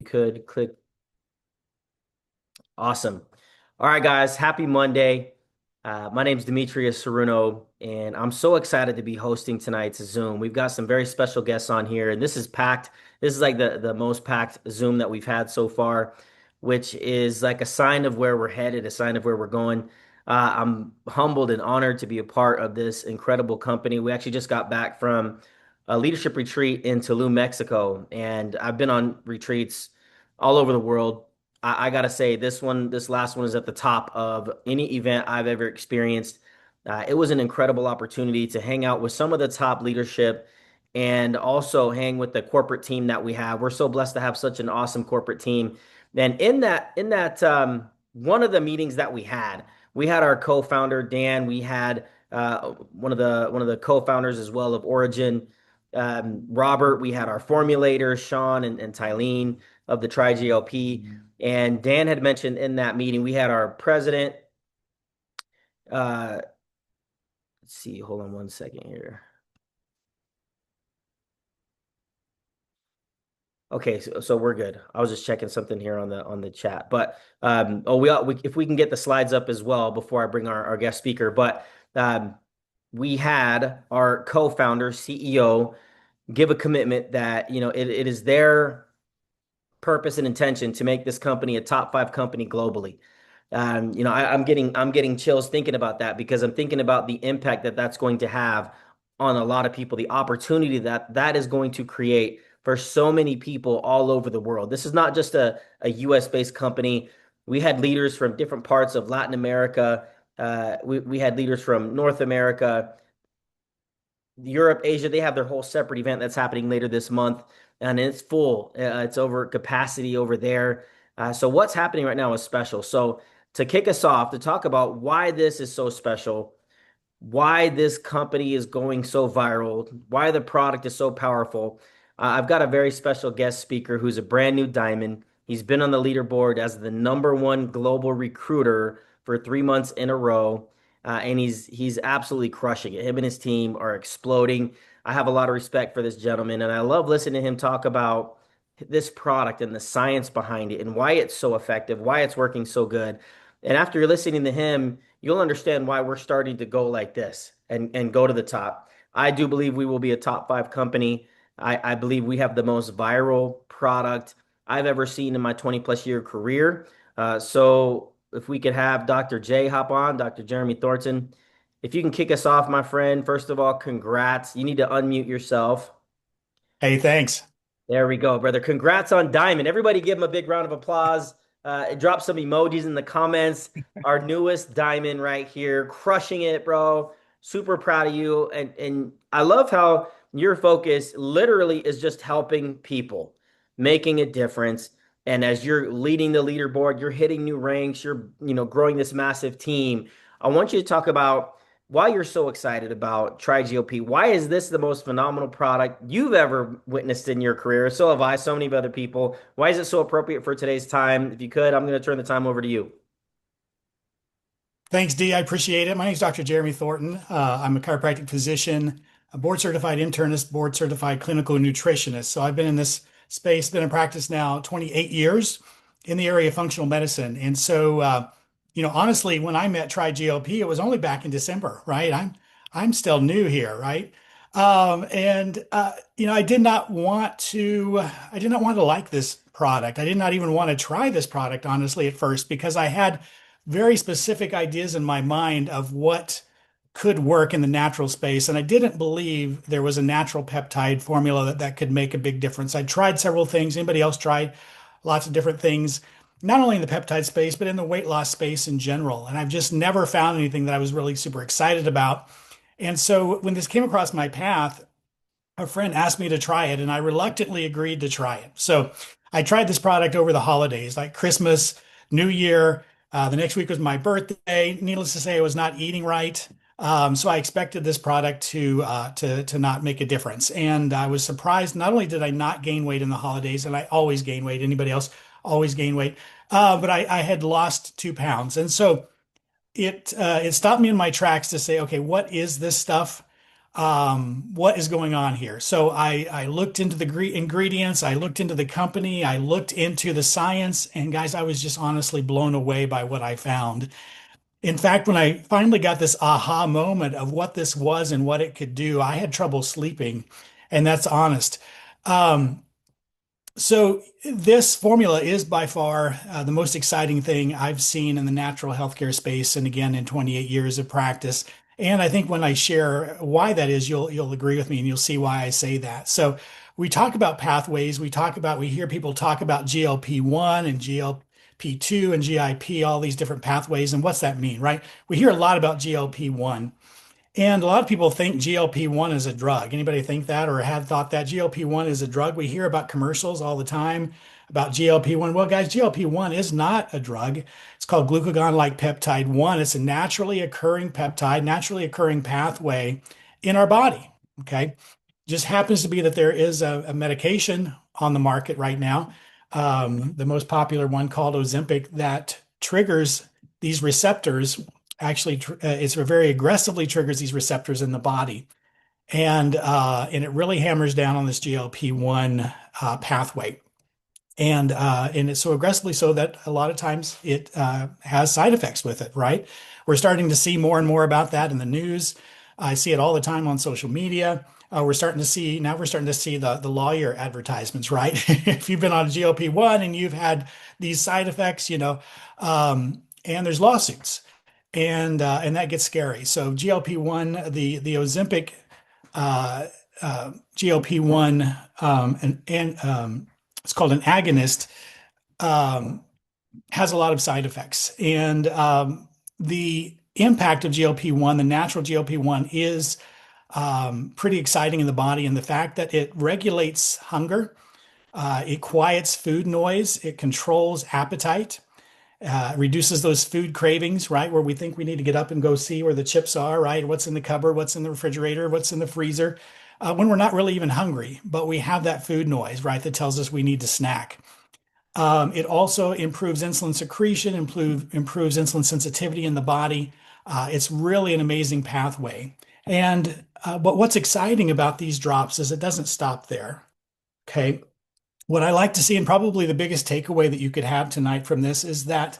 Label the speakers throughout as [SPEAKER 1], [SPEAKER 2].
[SPEAKER 1] Could click. Awesome. All right, guys. Happy Monday. My name is Demetrius Ceruno, and I'm so excited to be hosting tonight's Zoom. We've got some very special guests on here, and this is packed. This is like the most packed Zoom that we've had so far, which is like a sign of where we're headed, a sign of where we're going. I'm humbled and honored to be a part of this incredible company. We actually just got back from a leadership retreat in Tulum, Mexico, and I've been on retreats all over the world. I gotta say, this last one is at the top of any event I've ever experienced. It was an incredible opportunity to hang out with some of the top leadership and also hang with the corporate team that we have. We're so blessed to have such an awesome corporate team. And in that one of the meetings that we had our co-founder Dan. We had one of the co-founders as well of Orygn, Robert. We had our formulators, Sean and Tylene of the TriGLP. And Dan had mentioned in that meeting, we had our president. Uh, let's see, hold on one second here. Okay, so we're good. I was just checking something here on the chat, but if we can get the slides up as well before I bring our guest speaker. But we had our co-founder, CEO, give a commitment that it is their purpose and intention to make this company a top five company globally. I'm getting chills thinking about that because I'm thinking about the impact that that's going to have on a lot of people, the opportunity that that is going to create for so many people all over the world. This is not just a US based company. We had leaders from different parts of Latin America. We had leaders from North America, Europe, Asia. They have their whole separate event that's happening later this month, and it's full. It's over capacity over there. So what's happening right now is special. So to kick us off, to talk about why this is so special, why this company is going so viral, why the product is so powerful. I've got a very special guest speaker who's a brand new diamond. He's been on the leaderboard as the number one global recruiter for 3 months in a row, and he's absolutely crushing it. Him and his team are exploding. I have a lot of respect for this gentleman, and I love listening to him talk about this product and the science behind it and why it's so effective, why it's working so good. And after you're listening to him, you'll understand why we're starting to go like this and go to the top. I do believe we will be a top five company. I believe we have the most viral product I've ever seen in my 20 plus year career. So if we could have Dr. J hop on, Dr. Jeremy Thornton, if you can kick us off, my friend, first of all, congrats. You need to unmute yourself.
[SPEAKER 2] Hey, thanks.
[SPEAKER 1] There we go, brother. Congrats on Diamond. Everybody give him a big round of applause. Drop some emojis in the comments. Our newest Diamond right here, crushing it, bro. Super proud of you. And I love how your focus literally is just helping people, making a difference. And as you're leading the leaderboard, you're hitting new ranks, you're, growing this massive team. I want you to talk about why you're so excited about TriGOP. Why is this the most phenomenal product you've ever witnessed in your career? So have I, so many other people. Why is it so appropriate for today's time? If you could, I'm going to turn the time over to you.
[SPEAKER 2] Thanks, Dee. I appreciate it. My name is Dr. Jeremy Thornton. I'm a chiropractic physician, a board certified internist, board certified clinical nutritionist. So I've been in this space, been in practice now 28 years in the area of functional medicine. And so, honestly, when I met TriGLP, it was only back in December, right? I'm still new here, right? I did not want to like this product. I did not even want to try this product, honestly, at first, because I had very specific ideas in my mind of what could work in the natural space. And I didn't believe there was a natural peptide formula that could make a big difference. I tried several things. Anybody else tried lots of different things, not only in the peptide space, but in the weight loss space in general. And I've just never found anything that I was really super excited about. And so when this came across my path, a friend asked me to try it, and I reluctantly agreed to try it. So I tried this product over the holidays, like Christmas, New Year. The next week was my birthday. Needless to say, I was not eating right. So I expected this product to not make a difference. And I was surprised. Not only did I not gain weight in the holidays, and I always gain weight, anybody else always gain weight, but I had lost 2 pounds. And so it stopped me in my tracks to say, okay, what is this stuff? what is going on here? So I looked into the ingredients, I looked into the company, I looked into the science, and guys, I was just honestly blown away by what I found. In fact, when I finally got this aha moment of what this was and what it could do, I had trouble sleeping, and that's honest. Um, so this formula is by far the most exciting thing I've seen in the natural healthcare space, and again in 28 years of practice. And I think when I share why that is, you'll agree with me, and you'll see why I say that. So we talk about pathways. We hear people talk about GLP-1 and GLP-2 and GIP, all these different pathways. And what's that mean, right? We hear a lot about GLP-1. And a lot of people think GLP-1 is a drug. Anybody think that or had thought that GLP-1 is a drug? We hear about commercials all the time about GLP-1. Well, guys, GLP-1 is not a drug. It's called glucagon-like peptide 1. It's a naturally occurring peptide, naturally occurring pathway in our body. Okay. Just happens to be that there is a medication on the market right now, the most popular one called Ozempic, that triggers these receptors. Actually, it's very aggressively triggers these receptors in the body, and it really hammers down on this GLP-1 pathway. And it's so aggressively so that a lot of times it has side effects with it, right? We're starting to see more and more about that in the news. I see it all the time on social media. We're starting to see the lawyer advertisements, right? If you've been on GLP-1 and you've had these side effects, and there's lawsuits, and that gets scary. So GLP-1, the Ozempic GLP-1, and it's called an agonist, um, has a lot of side effects. And the impact of GLP-1, the natural GLP-1, is pretty exciting in the body. And the fact that it regulates hunger, it quiets food noise, it controls appetite, reduces those food cravings, right? Where we think we need to get up and go see where the chips are, right? What's in the cupboard, what's in the refrigerator, what's in the freezer, when we're not really even hungry, but we have that food noise, right? That tells us we need to snack. It also improves insulin secretion, improves insulin sensitivity in the body. It's really an amazing pathway. But what's exciting about these drops is it doesn't stop there. Okay. What I like to see, and probably the biggest takeaway that you could have tonight from this, is that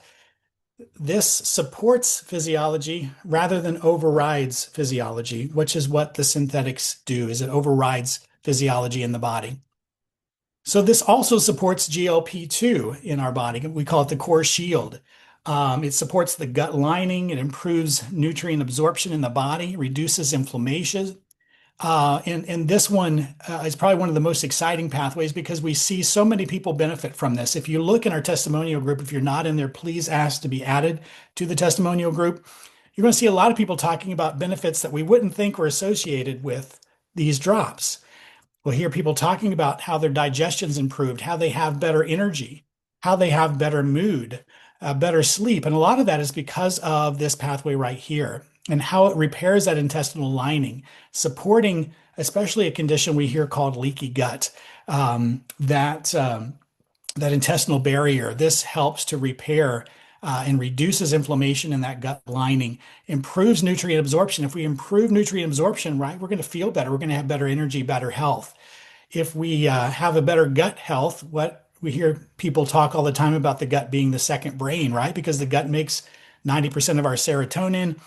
[SPEAKER 2] this supports physiology rather than overrides physiology, which is what the synthetics do, is it overrides physiology in the body. So this also supports GLP-2 in our body. We call it the core shield. It supports the gut lining. It improves nutrient absorption in the body, reduces inflammation. And this one is probably one of the most exciting pathways because we see so many people benefit from this. If you look in our testimonial group, if you're not in there, please ask to be added to the testimonial group. You're going to see a lot of people talking about benefits that we wouldn't think were associated with these drops. We'll hear people talking about how their digestion's improved, how they have better energy, how they have better mood, better sleep. And a lot of that is because of this pathway right here and how it repairs that intestinal lining, supporting especially a condition we hear called leaky gut, that intestinal barrier. This helps to repair and reduces inflammation in that gut lining, improves nutrient absorption. If we improve nutrient absorption, right, we're going to feel better. We're going to have better energy, better health. If we have a better gut health, what we hear people talk all the time about the gut being the second brain, right? Because the gut makes 90% of our serotonin,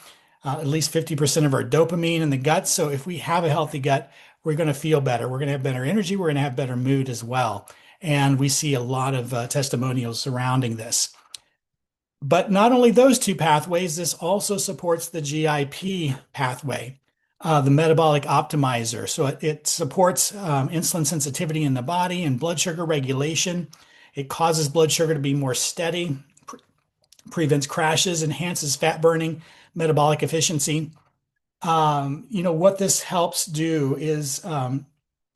[SPEAKER 2] at least 50% of our dopamine in the gut. So if we have a healthy gut, we're going to feel better. We're going to have better energy. We're going to have better mood as well. And we see a lot of testimonials surrounding this. But not only those two pathways, this also supports the GIP pathway, the metabolic optimizer. So it supports insulin sensitivity in the body and blood sugar regulation. It causes blood sugar to be more steady, prevents crashes, enhances fat burning, metabolic efficiency. What this helps do is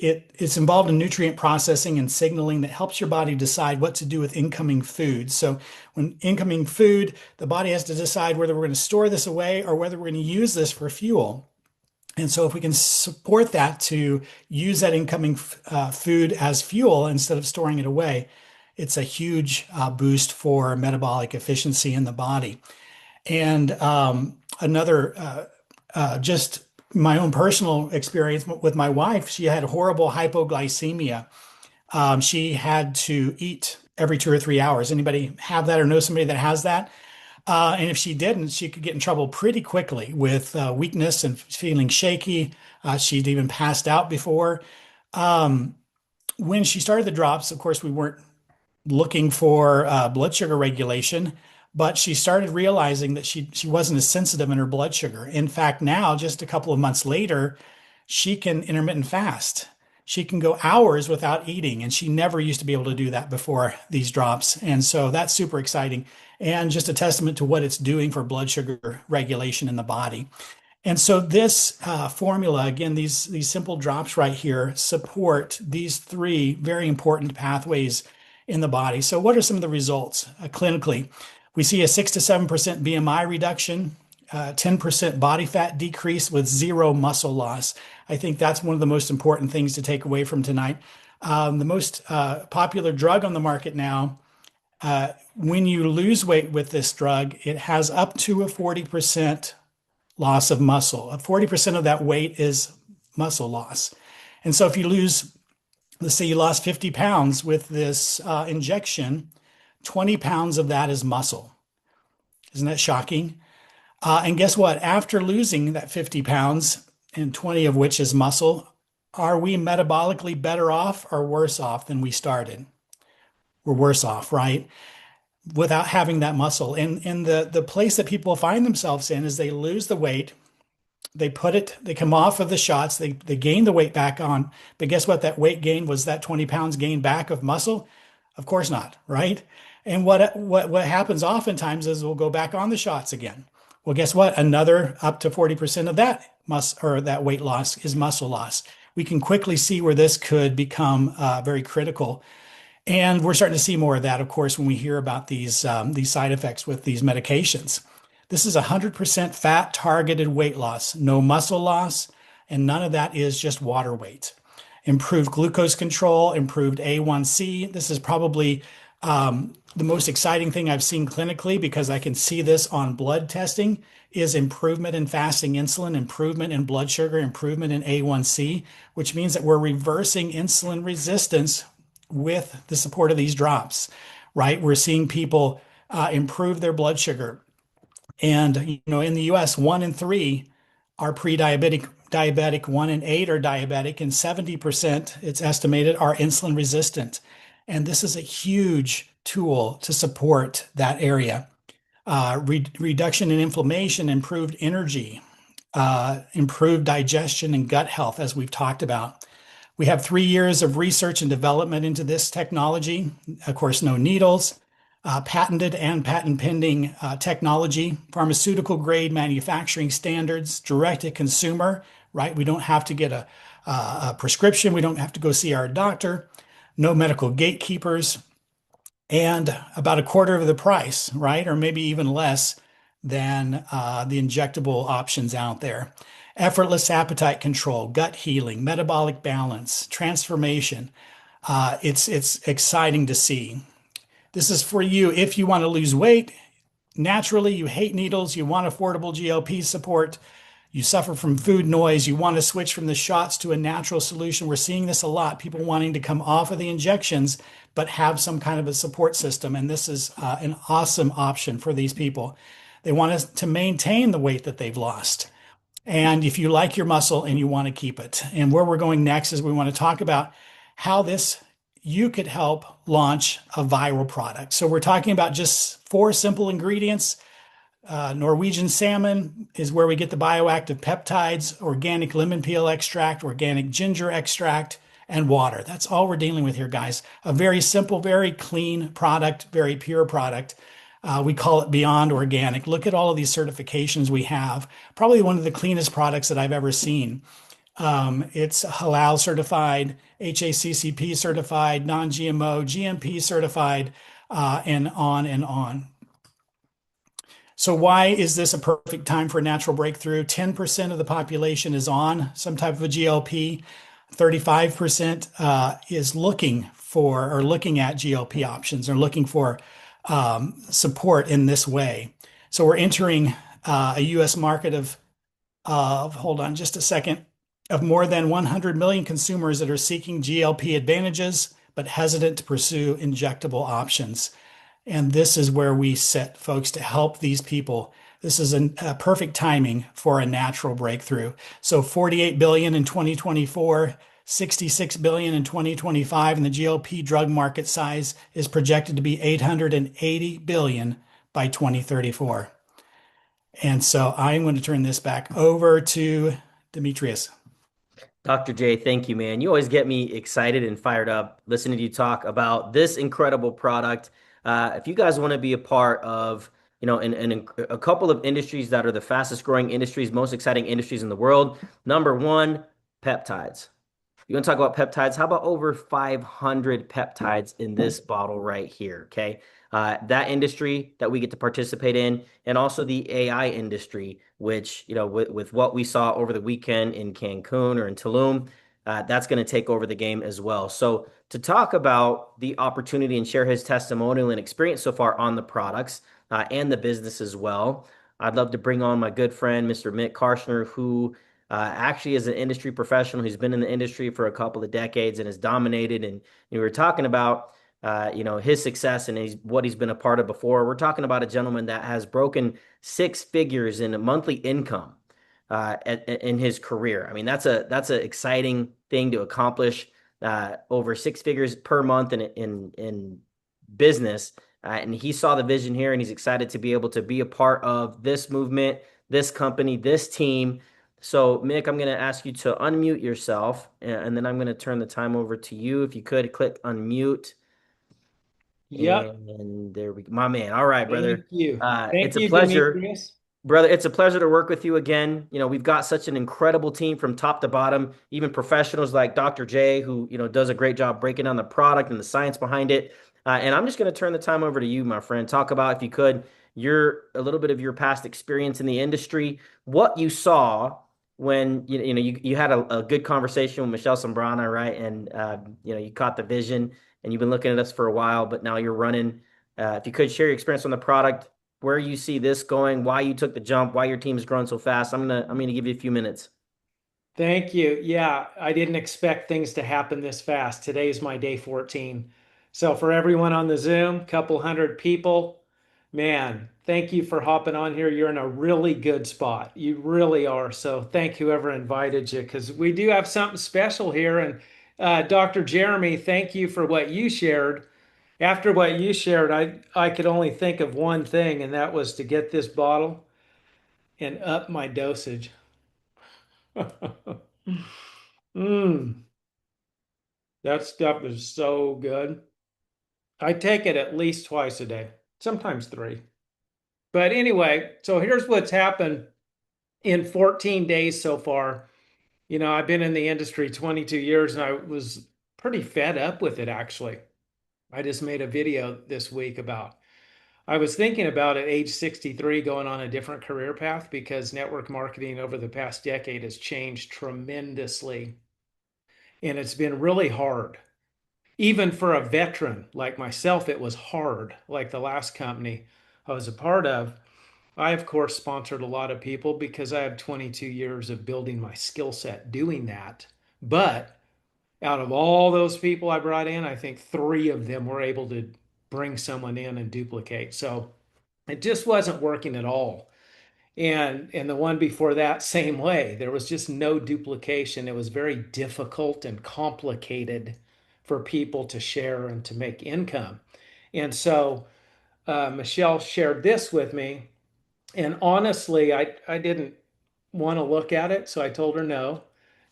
[SPEAKER 2] it's involved in nutrient processing and signaling that helps your body decide what to do with incoming food. So when incoming food, the body has to decide whether we're going to store this away or whether we're going to use this for fuel. And so if we can support that to use that incoming food as fuel instead of storing it away, it's a huge boost for metabolic efficiency in the body. And another just my own personal experience with my wife, she had horrible hypoglycemia. She had to eat every 2 or 3 hours. Anybody have that or know somebody that has that? And if she didn't, she could get in trouble pretty quickly with weakness and feeling shaky. She'd even passed out before. Um, when she started the drops, of course, we weren't looking for blood sugar regulation, but she started realizing that she wasn't as sensitive in her blood sugar. In fact, now, just a couple of months later, she can intermittent fast. She can go hours without eating, and she never used to be able to do that before these drops. And so that's super exciting and just a testament to what it's doing for blood sugar regulation in the body. And so this formula, again, these simple drops right here support these three very important pathways in the body. So what are some of the results clinically? We see a 6 to 7% BMI reduction, 10% body fat decrease with zero muscle loss. I think that's one of the most important things to take away from tonight. The most popular drug on the market now, when you lose weight with this drug, it has up to a 40% loss of muscle. 40% of that weight is muscle loss. And so if you lose, let's say you lost 50 pounds with this injection, 20 pounds of that is muscle. Isn't that shocking? And guess what? After losing that 50 pounds, and 20 of which is muscle, are we metabolically better off or worse off than we started? We're worse off, right? Without having that muscle. And the place that people find themselves in is they lose the weight, they come off of the shots, they gain the weight back on. But guess what? That weight gain was that 20 pounds gained back of muscle? Of course not, right? And what happens oftentimes is we'll go back on the shots again. Well, guess what? Another up to 40% of that that weight loss is muscle loss. We can quickly see where this could become very critical. And we're starting to see more of that, of course, when we hear about these side effects with these medications. This is 100% fat targeted weight loss, no muscle loss, and none of that is just water weight. Improved glucose control, improved A1C. This is probably the most exciting thing I've seen clinically because I can see this on blood testing is improvement in fasting insulin, improvement in blood sugar, improvement in A1C, which means that we're reversing insulin resistance with the support of these drops, right? We're seeing people improve their blood sugar. And, in the US, 1 in 3 are pre-diabetic, diabetic, 1 in 8 are diabetic, and 70%, it's estimated, are insulin resistant. And this is a huge tool to support that area. Reduction in inflammation, improved energy, improved digestion and gut health, as we've talked about. We have 3 years of research and development into this technology. Of course, no needles, patented and patent pending technology, pharmaceutical grade manufacturing standards, direct to consumer, right? We don't have to get a prescription. We don't have to go see our doctor. No medical gatekeepers, and about a quarter of the price, right? Or maybe even less than the injectable options out there. Effortless appetite control, gut healing, metabolic balance, transformation. It's exciting to see. This is for you if you want to lose weight. Naturally, you hate needles, you want affordable GLP support, you suffer from food noise, you want to switch from the shots to a natural solution. We're seeing this a lot, people wanting to come off of the injections, but have some kind of a support system. And this is an awesome option for these people. They want us to maintain the weight that they've lost. And if you like your muscle and you want to keep it. And where we're going next is we want to talk about how you could help launch a viral product. So we're talking about just 4 simple ingredients. Norwegian salmon is where we get the bioactive peptides, organic lemon peel extract, organic ginger extract, and water. That's all we're dealing with here, guys. A very simple, very clean product, very pure product. We call it Beyond Organic. Look at all of these certifications we have. Probably one of the cleanest products that I've ever seen. It's halal certified, HACCP certified, non-GMO, GMP certified, and on and on. So why is this a perfect time for a natural breakthrough? 10% of the population is on some type of a GLP. 35% is looking at GLP options or looking for support in this way. So we're entering a U.S. market of hold on just a second, of more than 100 million consumers that are seeking GLP advantages but hesitant to pursue injectable options. And this is where we sit, folks, to help these people. This is a perfect timing for a natural breakthrough. So 48 billion in 2024, 66 billion in 2025, and the GLP drug market size is projected to be 880 billion by 2034. And so I'm going to turn this back over to Demetrius.
[SPEAKER 1] Dr. J, thank you, man. You always get me excited and fired up listening to you talk about this incredible product. If you guys want to be a part of, in a couple of industries that are the fastest growing industries, most exciting industries in the world, number one, peptides. You want to talk about peptides? How about over 500 peptides in this bottle right here? Okay. That industry that we get to participate in, and also the AI industry, which, with what we saw over the weekend in Cancun or in Tulum, that's going to take over the game as well. So, to talk about the opportunity and share his testimonial and experience so far on the products and the business as well, I'd love to bring on my good friend, Mr. Mick Karshner, who actually is an industry professional who's been in the industry for a couple of decades and has dominated. And we were talking about, his success and what he's been a part of before. We're talking about a gentleman that has broken six figures in a monthly income in his career. I mean, that's an exciting thing to accomplish. Over six figures per month in business. And he saw the vision here, and he's excited to be able to be a part of this movement, this company, this team. So, Mick, I'm going to ask you to unmute yourself, and then I'm going to turn the time over to you. If you could click unmute,
[SPEAKER 3] Yep.
[SPEAKER 1] and there we go. My man. All right,
[SPEAKER 3] Thank
[SPEAKER 1] brother.
[SPEAKER 3] you.
[SPEAKER 1] It's
[SPEAKER 3] Thank
[SPEAKER 1] a
[SPEAKER 3] you,
[SPEAKER 1] pleasure.
[SPEAKER 3] Demetrius.
[SPEAKER 1] Brother, it's a pleasure to work with you again. We've got such an incredible team from top to bottom, even professionals like Dr. J, who, does a great job breaking down the product and the science behind it. And I'm just going to turn the time over to you, my friend. Talk about, if you could, a little bit of your past experience in the industry, what you saw when, you had a good conversation with Michelle Sombrana, right? And, you caught the vision and you've been looking at us for a while, but now you're running. If you could share your experience on the product, where you see this going, why you took the jump, why your team is growing so fast. I'm gonna give you a few minutes.
[SPEAKER 3] Thank you. Yeah, I didn't expect things to happen this fast. Today's my day 14. So for everyone on the Zoom, couple hundred people, man, thank you for hopping on here. You're in a really good spot. You really are. So thank whoever invited you, because we do have something special here. And Dr. Jeremy, thank you for what you shared. After what you shared, I could only think of one thing, and that was to get this bottle and up my dosage. Mm, that stuff is so good. I take it at least twice a day, sometimes three. But anyway, so here's what's happened in 14 days so far. I've been in the industry 22 years and I was pretty fed up with it actually. I just made a video this week about I was thinking about at age 63 going on a different career path because network marketing over the past decade has changed tremendously. And it's been really hard. Even for a veteran like myself, it was hard, like the last company I was a part of. I, of course, sponsored a lot of people because I have 22 years of building my skill set doing that. But out of all those people I brought in, I think three of them were able to bring someone in and duplicate. So it just wasn't working at all. And the one before that, same way. There was just no duplication. It was very difficult and complicated for people to share and to make income. And so Michelle shared this with me. And honestly, I didn't want to look at it. So I told her no.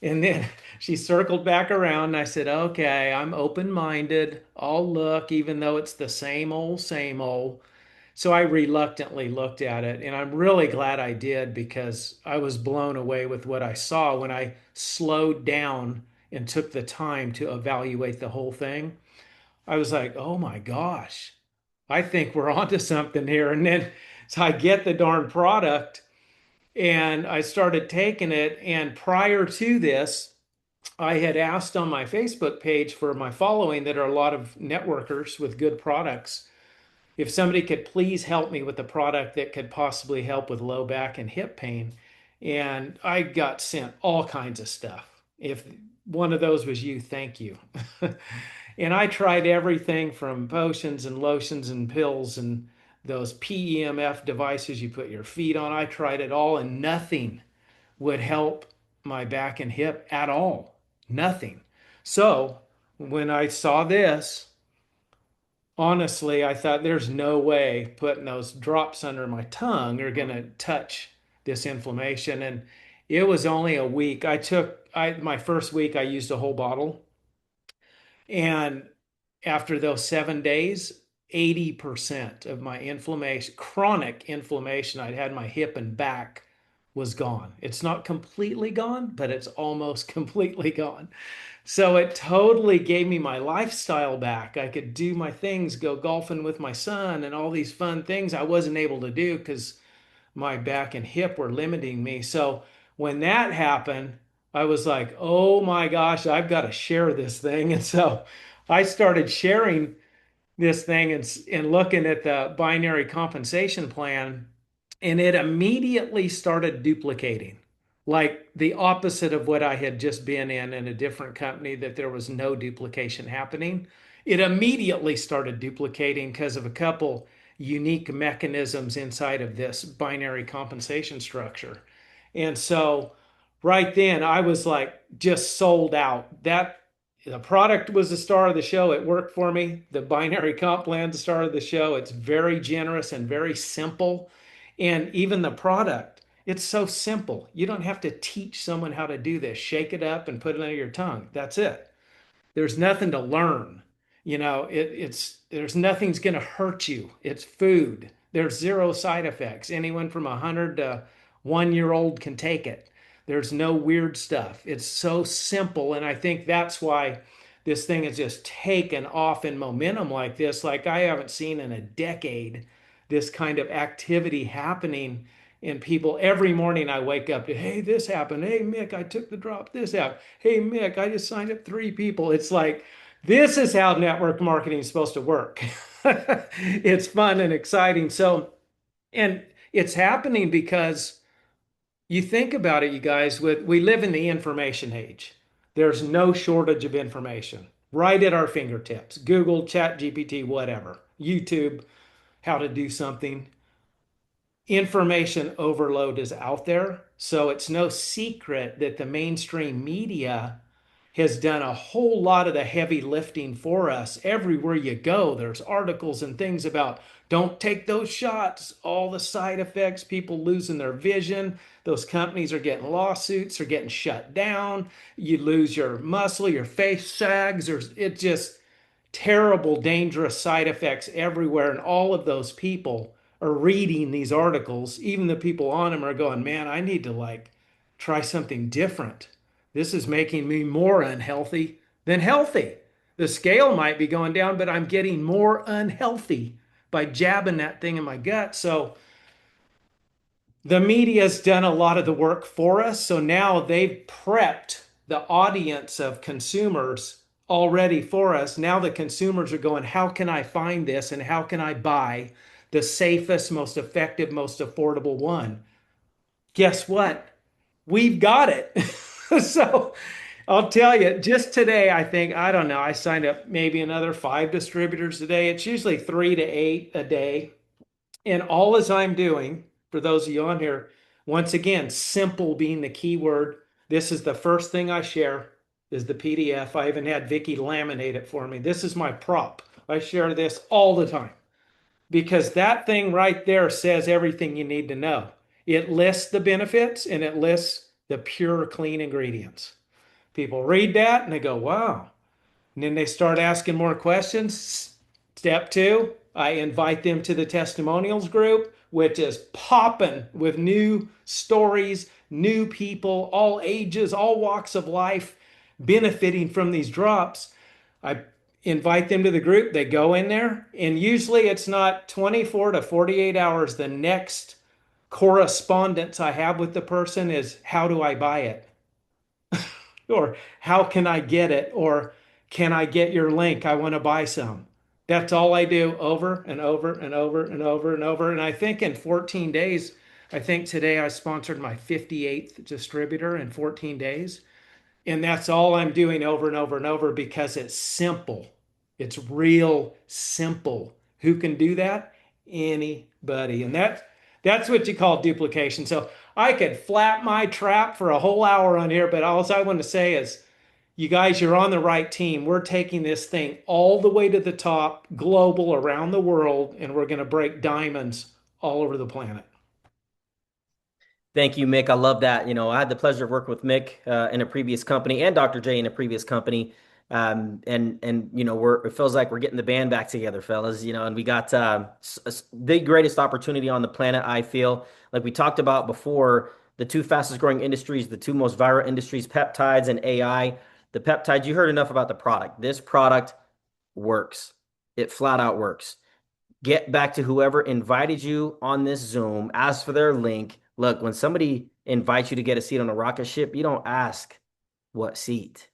[SPEAKER 3] And then she circled back around and I said, okay, I'm open-minded. I'll look, even though it's the same old, same old. So I reluctantly looked at it, and I'm really glad I did because I was blown away with what I saw when I slowed down and took the time to evaluate the whole thing. I was like, oh my gosh, I think we're onto something here. And then so I get the darn product and I started taking it. And prior to this, I had asked on my Facebook page for my following that are a lot of networkers with good products if somebody could please help me with a product that could possibly help with low back and hip pain. And I got sent all kinds of stuff. If one of those was you, thank you. And I tried everything from potions and lotions and pills and those PEMF devices you put your feet on. I tried it all, and nothing would help my back and hip at all. Nothing. So when I saw this, honestly, I thought there's no way putting those drops under my tongue are going to touch this inflammation. And it was only a week. My first week, I used a whole bottle. And after those 7 days, 80% of my inflammation, chronic inflammation I'd had in my hip and back was gone. It's not completely gone, but it's almost completely gone. So it totally gave me my lifestyle back. I could do my things, go golfing with my son, and all these fun things I wasn't able to do because my back and hip were limiting me. So when that happened, I was like, oh my gosh, I've got to share this thing. And so I started sharing this thing and looking at the binary compensation plan, and it immediately started duplicating, like the opposite of what I had just been in a different company, that there was no duplication happening. It immediately started duplicating because of a couple unique mechanisms inside of this binary compensation structure. And so right then I was like just sold out. That the product was the star of the show. It worked for me. The binary comp plan, the star of the show. It's very generous and very simple. And even the product, it's so simple. You don't have to teach someone how to do this. Shake it up and put it under your tongue. That's it. There's nothing to learn. It's there's nothing's going to hurt you. It's food. There's zero side effects. Anyone from 100 to 1 year old can take it. There's no weird stuff. It's so simple. And I think that's why this thing has just taken off in momentum like this. Like I haven't seen in a decade this kind of activity happening in people. Every morning I wake up to, hey, this happened. Hey, Mick, I took the drop. This out. Hey, Mick, I just signed up 3 people. It's like, this is how network marketing is supposed to work. It's fun and exciting. So, and it's happening because you think about it, you guys, we live in the information age. There's no shortage of information right at our fingertips. Google, Chat GPT, whatever, YouTube, how to do something. Information overload is out there. So it's no secret that the mainstream media has done a whole lot of the heavy lifting for us. Everywhere you go, there's articles and things about don't take those shots, all the side effects, people losing their vision. Those companies are getting lawsuits, are getting shut down. You lose your muscle, your face sags. It's just terrible, dangerous side effects everywhere. And all of those people are reading these articles. Even the people on them are going, man, I need to like try something different. This is making me more unhealthy than healthy. The scale might be going down, but I'm getting more unhealthy by jabbing that thing in my gut. So the media's done a lot of the work for us. So now they've prepped the audience of consumers already for us. Now the consumers are going, how can I find this and how can I buy the safest, most effective, most affordable one? Guess what? We've got it. So I'll tell you, just today, I think, I don't know, I signed up maybe another 5 distributors today. It's usually 3 to 8 a day. And all as I'm doing, for those of you on here, once again, simple being the key word. This is the first thing I share is the PDF. I even had Vicky laminate it for me. This is my prop. I share this all the time because that thing right there says everything you need to know. It lists the benefits and it lists the pure, clean ingredients. People read that and they go, wow. And then they start asking more questions. Step 2, I invite them to the testimonials group, which is popping with new stories, new people, all ages, all walks of life benefiting from these drops. I invite them to the group. They go in there, and usually it's not 24 to 48 hours. The next correspondence I have with the person is, how do I buy it? Or how can I get it? Or can I get your link? I want to buy some. That's all I do over and over and over and over and over. And I think in 14 days, I think today I sponsored my 58th distributor in 14 days. And that's all I'm doing over and over and over because it's simple. It's real simple. Who can do that? Anybody. And that's what you call duplication. So I could flap my trap for a whole hour on here, but all I want to say is you guys, you're on the right team. We're taking this thing all the way to the top, global, around the world, and we're going to break diamonds all over the planet.
[SPEAKER 1] Thank you, Mick. I love that. I had the pleasure of working with Mick in a previous company and Dr. J in a previous company. And it feels like we're getting the band back together, fellas. And we got the greatest opportunity on the planet. I feel like we talked about before, the two fastest growing industries, the two most viral industries, peptides and AI. The peptides, you heard enough about the product. This product works. It flat out works. Get back to whoever invited you on this Zoom, ask for their link. Look, when somebody invites you to get a seat on a rocket ship, you don't ask what seat.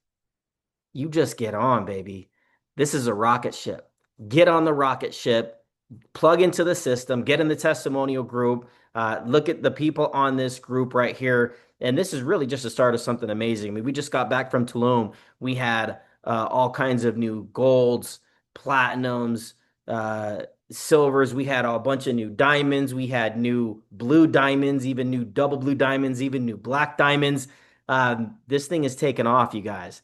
[SPEAKER 1] You just get on, baby. This is a rocket ship. Get on the rocket ship, plug into the system, get in the testimonial group, look at the people on this group right here. And this is really just the start of something amazing. I mean, we just got back from Tulum. We had all kinds of new golds, platinums, silvers. We had a bunch of new diamonds. We had new blue diamonds, even new double blue diamonds, even new black diamonds. This thing is taken off, you guys.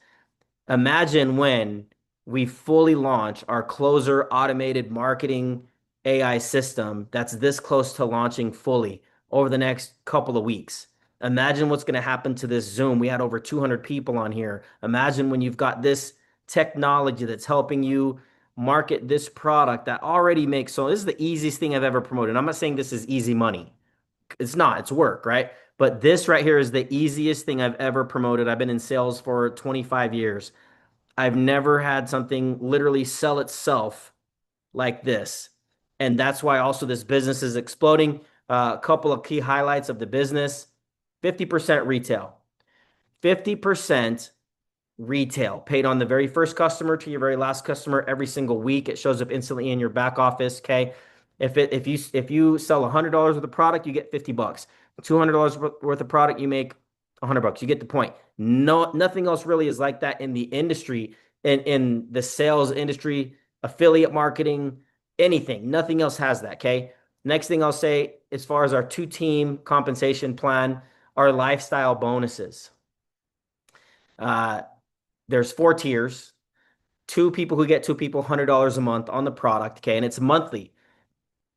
[SPEAKER 1] Imagine when we fully launch our closer automated marketing AI system that's this close to launching fully over the next couple of weeks. Imagine what's going to happen to this Zoom. We had over 200 people on here. Imagine when you've got this technology that's helping you market this product that already makes so this is the easiest thing I've ever promoted. I'm not saying this is easy money. It's not, it's work, right? But this right here is the easiest thing I've ever promoted. I've been in sales for 25 years. I've never had something literally sell itself like this. And that's why also this business is exploding. A couple of key highlights of the business: 50% retail, 50% retail paid on the very first customer to your very last customer every single week. It shows up instantly in your back office. Okay. If you sell $100 worth of product, you get 50 bucks. $200 worth of product, you make 100 bucks. You get the point. No, nothing else really is like that in the industry, in the sales industry, affiliate marketing, anything. Nothing else has that. Okay. Next thing I'll say, as far as our two-team compensation plan, our lifestyle bonuses. Uh, there's four tiers. Two people who get two people $100 a month on the product. Okay. And it's monthly.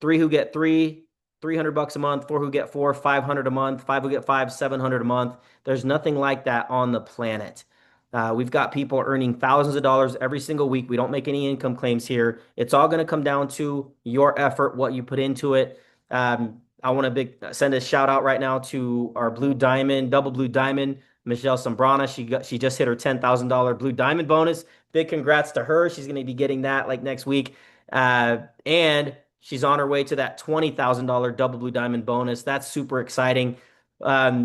[SPEAKER 1] Three who get three, 300 bucks a month. Four who get four, 500 a month. Five who get five, 700 a month. There's nothing like that on the planet. We've got people earning thousands of dollars every single week. We don't make any income claims here. It's all going to come down to your effort, what you put into it. I want to send a shout out right now to our blue diamond, double blue diamond, Michelle Sombrana. She just hit her $10,000 blue diamond bonus. Big congrats to her. She's going to be getting that like next week. And she's on her way to that $20,000 double blue diamond bonus. That's super exciting.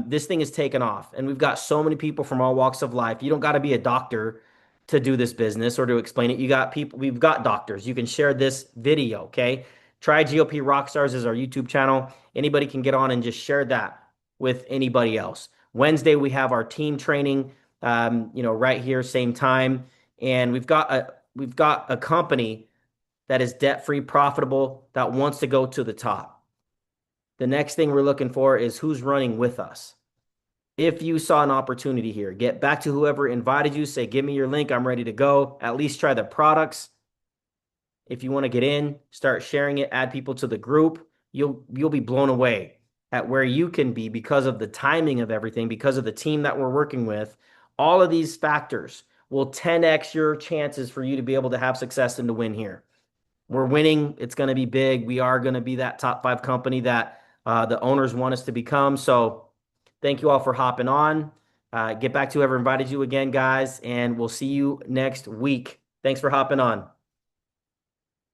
[SPEAKER 1] This thing is taken off, and we've got so many people from all walks of life. You don't got to be a doctor to do this business or to explain it. You got people, we've got doctors. You can share this video, okay? Try GOP Rockstars is our YouTube channel. Anybody can get on and just share that with anybody else. Wednesday, we have our team training, right here, same time. And we've got a company that is debt-free, profitable, that wants to go to the top. The next thing we're looking for is who's running with us. If you saw an opportunity here, get back to whoever invited you, say, give me your link, I'm ready to go. At least try the products. If you want to get in, start sharing it, add people to the group. You'll be blown away at where you can be because of the timing of everything, because of the team that we're working with. All of these factors will 10x your chances for you to be able to have success and to win here. We're winning. It's going to be big. We are going to be that top 5 company that the owners want us to become. So thank you all for hopping on. Get back to whoever invited you again, guys, and we'll see you next week. Thanks for hopping on.